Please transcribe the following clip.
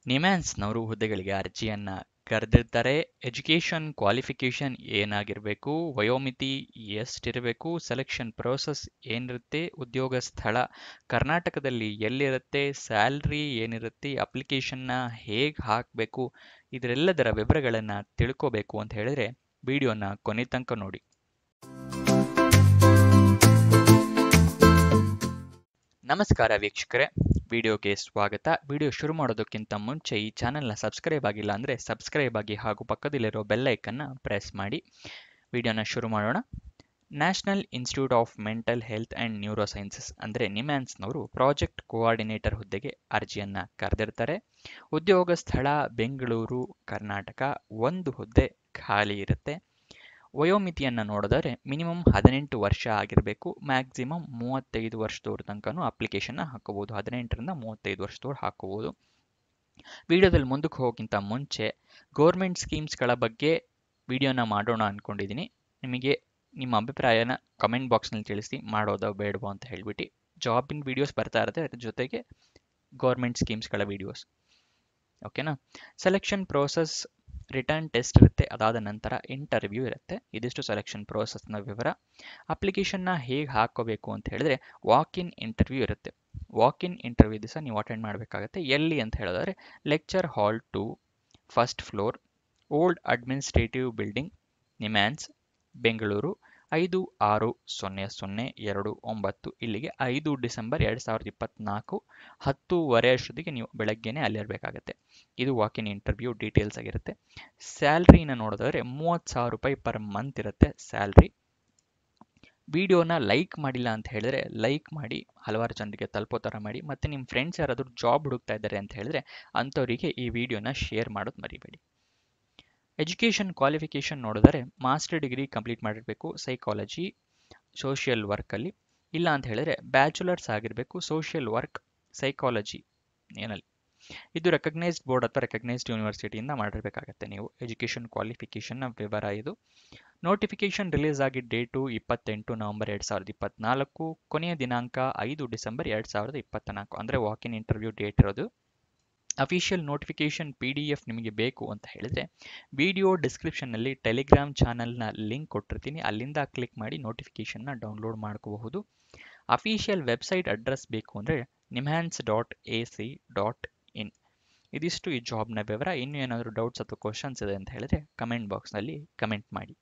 ನಿಮ್ಯಾನ್ಸ್ನವರು ಹುದ್ದೆಗಳಿಗೆ ಅರ್ಜಿಯನ್ನ ಕರೆದಿರ್ತಾರೆ. Education qualification ಏನಾಗಿರಬೇಕು, ವಯೋಮಿತಿ ಎಷ್ಟಿರಬೇಕು, ಸೆಲೆಕ್ಷನ್ ಪ್ರೋಸೆಸ್ ಏನಿರುತ್ತೆ, ಉದ್ಯೋಗ ಸ್ಥಳ ಕರ್ನಾಟಕದಲ್ಲಿ ಎಲ್ಲಿರುತ್ತೆ, ಸ್ಯಾಲ್ರಿ ಏನಿರುತ್ತೆ, ಅಪ್ಲಿಕೇಶನ್ನ ಹೇಗೆ ಹಾಕಬೇಕು, ಇದರೆಲ್ಲದರ ವಿವರಗಳನ್ನು ತಿಳ್ಕೋಬೇಕು ಅಂತ ಹೇಳಿದ್ರೆ ವಿಡಿಯೋನ ಕೊನೆ ತನಕ ನೋಡಿ. ನಮಸ್ಕಾರ ವೀಕ್ಷಕರೇ, ವಿಡಿಯೋಗೆ ಸ್ವಾಗತ. ವಿಡಿಯೋ ಶುರು ಮಾಡೋದಕ್ಕಿಂತ ಮುಂಚೆ ಈ ಚಾನೆಲ್ನ ಸಬ್ಸ್ಕ್ರೈಬ್ ಆಗಿಲ್ಲ ಅಂದರೆ ಸಬ್ಸ್ಕ್ರೈಬ್ ಆಗಿ ಹಾಗೂ ಪಕ್ಕದಲ್ಲಿರೋ ಬೆಲ್ ಐಕನ್ನ ಪ್ರೆಸ್ ಮಾಡಿ. ವಿಡಿಯೋನ ಶುರು ಮಾಡೋಣ. National institute of mental health and neuro sciences ಅಂದರೆ ನಿಮ್ಯಾನ್ಸ್ನವರು ಪ್ರಾಜೆಕ್ಟ್ ಕೋಆರ್ಡಿನೇಟರ್ ಹುದ್ದೆಗೆ ಅರ್ಜಿಯನ್ನು ಕರೆದಿರ್ತಾರೆ. ಉದ್ಯೋಗ ಸ್ಥಳ ಬೆಂಗಳೂರು, ಕರ್ನಾಟಕ. ಒಂದು ಹುದ್ದೆ ಖಾಲಿ ಇರುತ್ತೆ. ವಯೋಮಿತಿಯನ್ನು ನೋಡಿದರೆ ಮಿನಿಮಮ್ 18 ವರ್ಷ ಆಗಿರಬೇಕು, ಮ್ಯಾಕ್ಸಿಮಮ್ 35 ವರ್ಷದವ್ರ ತನಕನೂ ಅಪ್ಲಿಕೇಶನ್ನ ಹಾಕೋಬೋದು. 18ರಿಂದ 35 ವರ್ಷದವ್ರು ಹಾಕೋಬೋದು. ವಿಡಿಯೋದಲ್ಲಿ ಮುಂದಕ್ಕೆ ಹೋಗೋಕ್ಕಿಂತ ಮುಂಚೆ ಗೌರ್ಮೆಂಟ್ ಸ್ಕೀಮ್ಸ್ಗಳ ಬಗ್ಗೆ ವಿಡಿಯೋನ ಮಾಡೋಣ ಅಂದ್ಕೊಂಡಿದ್ದೀನಿ. ನಿಮಗೆ ನಿಮ್ಮ ಅಭಿಪ್ರಾಯನ ಕಮೆಂಟ್ ಬಾಕ್ಸ್ನಲ್ಲಿ ತಿಳಿಸಿ, ಮಾಡೋದೋ ಬೇಡವೋ ಅಂತ ಹೇಳ್ಬಿಟ್ಟು. ಜಾಬಿನ ವಿಡಿಯೋಸ್ ಬರ್ತಾ ಇರುತ್ತೆ, ಅದ್ರ ಜೊತೆಗೆ ಗೌರ್ಮೆಂಟ್ ಸ್ಕೀಮ್ಸ್ಗಳ ವಿಡಿಯೋಸ್. ಓಕೆನಾ. ಸೆಲೆಕ್ಷನ್ ಪ್ರೋಸೆಸ್ ರಿಟರ್ನ್ ಟೆಸ್ಟ್ ಇರುತ್ತೆ, ಅದಾದ ನಂತರ ಇಂಟರ್ವ್ಯೂ ಇರುತ್ತೆ. ಇದಿಷ್ಟು ಸೆಲೆಕ್ಷನ್ ಪ್ರೋಸೆಸ್ನ ವಿವರ. ಅಪ್ಲಿಕೇಶನ್ನ ಹೇಗೆ ಹಾಕೋಬೇಕು ಅಂತ ಹೇಳಿದ್ರೆ ವಾಕ್ ಇನ್ ಇಂಟರ್ವ್ಯೂ ಇರುತ್ತೆ. ವಾಕ್ ಇನ್ ಇಂಟರ್ವ್ಯೂ ದಿವಸ ನೀವು ಅಟೆಂಡ್ ಮಾಡಬೇಕಾಗುತ್ತೆ. ಎಲ್ಲಿ ಅಂತ ಹೇಳಿದ್ರೆ lecture hall 2, first floor, old administrative building, NIMHANS, Bengaluru 560029. ಇಲ್ಲಿಗೆ 5 ಡಿಸೆಂಬರ್ 2024 10:30 ಅಷ್ಟೊತ್ತಿಗೆ ನೀವು ಬೆಳಗ್ಗೆನೆ ಅಲ್ಲಿರಬೇಕಾಗತ್ತೆ. ಇದು ವಾಕ್ ಇನ್ ಇಂಟರ್ವ್ಯೂ ಡೀಟೇಲ್ಸ್ ಆಗಿರುತ್ತೆ. ಸ್ಯಾಲ್ರಿನ ನೋಡಿದ್ರೆ 30,000 ರೂಪಾಯಿ ಪರ್ ಮಂತ್ ಇರುತ್ತೆ ಸ್ಯಾಲ್ರಿ. ವಿಡಿಯೋನ ಲೈಕ್ ಮಾಡಿಲ್ಲ ಅಂತ ಹೇಳಿದ್ರೆ ಲೈಕ್ ಮಾಡಿ, ಹಲವಾರು ಜನರಿಗೆ ತಲುಪೋ ಥರ ಮಾಡಿ. ಮತ್ತು ನಿಮ್ಮ ಫ್ರೆಂಡ್ಸ್ ಯಾರಾದರೂ ಜಾಬ್ ಹುಡುಕ್ತಾ ಇದ್ದಾರೆ ಅಂತ ಹೇಳಿದ್ರೆ ಅಂಥವರಿಗೆ ಈ ವಿಡಿಯೋನ ಶೇರ್ ಮಾಡೋದು ಮರಿಬೇಡಿ. ಎಜುಕೇಷನ್ ಕ್ವಾಲಿಫಿಕೇಷನ್ ನೋಡಿದರೆ ಮಾಸ್ಟರ್ ಡಿಗ್ರಿ ಕಂಪ್ಲೀಟ್ ಮಾಡಿರಬೇಕು ಸೈಕಾಲಜಿ, ಸೋಷಿಯಲ್ ವರ್ಕಲ್ಲಿ. ಇಲ್ಲ ಅಂತ ಹೇಳಿದ್ರೆ ಬ್ಯಾಚುಲರ್ಸ್ ಆಗಿರಬೇಕು ಸೋಷಿಯಲ್ ವರ್ಕ್, ಸೈಕಾಲಜಿ ಏನಲ್ಲಿ. ಇದು ರೆಕಗ್ನೈಸ್ಡ್ ಬೋರ್ಡ್ ಅಥವಾ ರೆಕಗ್ನೈಸ್ಡ್ ಯೂನಿವರ್ಸಿಟಿಯಿಂದ ಮಾಡಿರಬೇಕಾಗತ್ತೆ ನೀವು. ಎಜುಕೇಷನ್ ಕ್ವಾಲಿಫಿಕೇಷನ್ನ ವಿವರ ಇದು. ನೋಟಿಫಿಕೇಷನ್ ರಿಲೀಸ್ ಆಗಿದ್ದ ಡೇಟು 28 ನವೆಂಬರ್ 2024, ಕೊನೆಯ ದಿನಾಂಕ 5 ಡಿಸೆಂಬರ್ 2024, ಅಂದರೆ ವಾಕ್ ಇನ್ ಇಂಟರ್ವ್ಯೂ ಡೇಟ್ ಇರೋದು. ಅಫಿಷಿಯಲ್ ನೋಟಿಫಿಕೇಷನ್ PDF ನಿಮಗೆ ಬೇಕು ಅಂತ ಹೇಳಿದ್ರೆ ವಿಡಿಯೋ ಡಿಸ್ಕ್ರಿಪ್ಷನ್ನಲ್ಲಿ ಟೆಲಿಗ್ರಾಮ್ ಚಾನಲ್ನ ಲಿಂಕ್ ಕೊಟ್ಟಿರ್ತೀನಿ, ಅಲ್ಲಿಂದ ಕ್ಲಿಕ್ ಮಾಡಿ ನೋಟಿಫಿಕೇಷನ್ನ ಡೌನ್ಲೋಡ್ ಮಾಡ್ಕೋಬಹುದು. ಅಫಿಷಿಯಲ್ ವೆಬ್ಸೈಟ್ ಅಡ್ರೆಸ್ ಬೇಕು ಅಂದರೆ nimhans.ac.in. ಇದಿಷ್ಟು ಈ ಜಾಬ್ನ ವಿವರ. ಇನ್ನೂ ಏನಾದರೂ ಡೌಟ್ಸ್ ಅಥವಾ ಕ್ವಶನ್ಸ್ ಇದೆ ಅಂತ ಹೇಳಿದ್ರೆ ಕಮೆಂಟ್ ಬಾಕ್ಸ್ನಲ್ಲಿ ಕಮೆಂಟ್ ಮಾಡಿ.